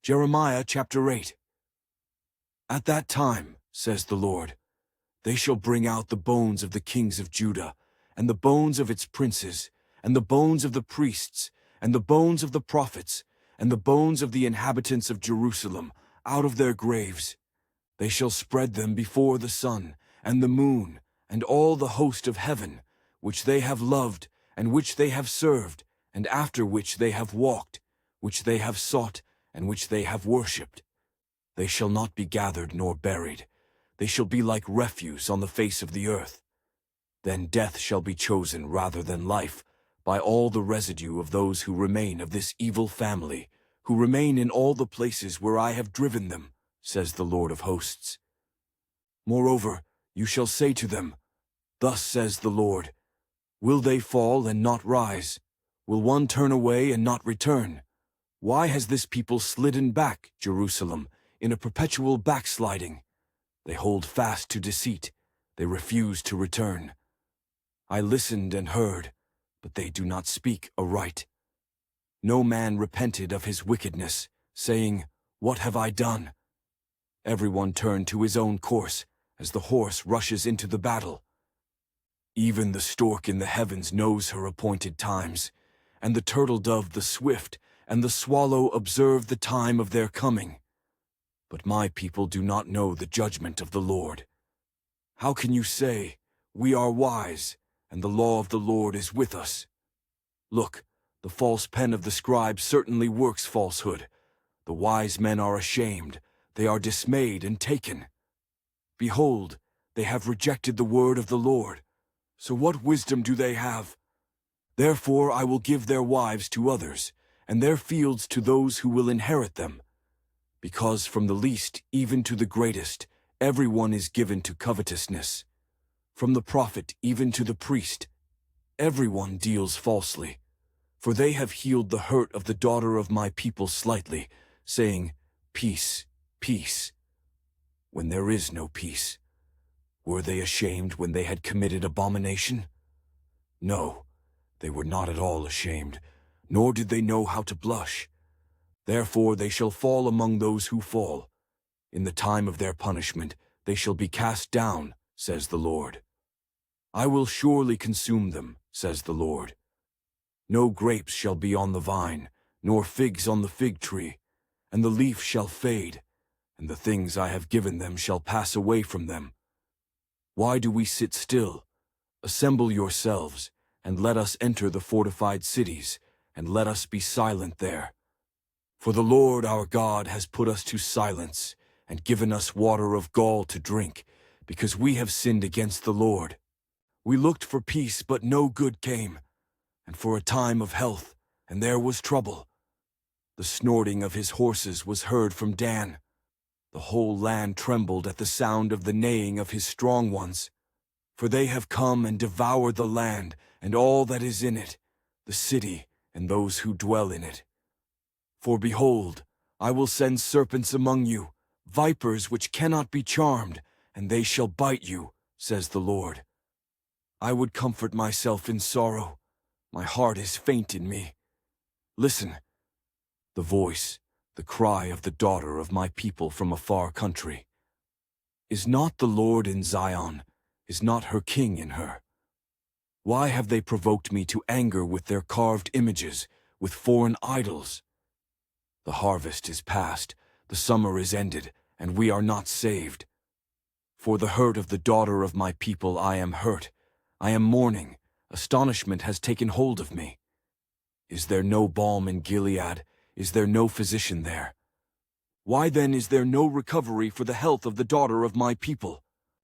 Jeremiah chapter 8. At that time, says the Lord, they shall bring out the bones of the kings of Judah, and the bones of its princes, and the bones of the priests, and the bones of the prophets, and the bones of the inhabitants of Jerusalem, out of their graves. They shall spread them before the sun, and the moon, and all the host of heaven, which they have loved, and which they have served, and after which they have walked, which they have sought, and which they have worshipped. They shall not be gathered nor buried. They shall be like refuse on the face of the earth. Then death shall be chosen rather than life, by all the residue of those who remain of this evil family, who remain in all the places where I have driven them, says the Lord of hosts. Moreover, you shall say to them, Thus says the Lord, Will they fall and not rise? Will one turn away and not return? Why has this people slidden back, Jerusalem, in a perpetual backsliding? They hold fast to deceit. They refuse to return. I listened and heard, but they do not speak aright. No man repented of his wickedness, saying, What have I done? Everyone turned to his own course, as the horse rushes into the battle. Even the stork in the heavens knows her appointed times, and the turtle-dove the swift, and the swallow observe the time of their coming. But my people do not know the judgment of the Lord. How can you say, We are wise, and the law of the Lord is with us? Look, the false pen of the scribe certainly works falsehood. The wise men are ashamed, they are dismayed and taken. Behold, they have rejected the word of the Lord. So what wisdom do they have? Therefore I will give their wives to others, and their fields to those who will inherit them. Because from the least even to the greatest, everyone is given to covetousness. From the prophet even to the priest, everyone deals falsely. For they have healed the hurt of the daughter of my people slightly, saying, Peace, peace, when there is no peace. Were they ashamed when they had committed abomination? No, they were not at all ashamed, nor did they know how to blush. Therefore they shall fall among those who fall. In the time of their punishment they shall be cast down, says the Lord. I will surely consume them, says the Lord. No grapes shall be on the vine, nor figs on the fig tree, and the leaf shall fade, and the things I have given them shall pass away from them. Why do we sit still? Assemble yourselves, and let us enter the fortified cities, and let us be silent there. For the Lord our God has put us to silence, and given us water of gall to drink, because we have sinned against the Lord. We looked for peace, but no good came, and for a time of health, and there was trouble. The snorting of his horses was heard from Dan. The whole land trembled at the sound of the neighing of his strong ones. For they have come and devoured the land, and all that is in it, the city, and those who dwell in it. For behold, I will send serpents among you, vipers which cannot be charmed, and they shall bite you, says the Lord. I would comfort myself in sorrow. My heart is faint in me. Listen, the voice, the cry of the daughter of my people from a far country. Is not the Lord in Zion? Is not her king in her? Why have they provoked me to anger with their carved images, with foreign idols? The harvest is past, the summer is ended, and we are not saved. For the hurt of the daughter of my people I am hurt. I am mourning. Astonishment has taken hold of me. Is there no balm in Gilead? Is there no physician there? Why then is there no recovery for the health of the daughter of my people?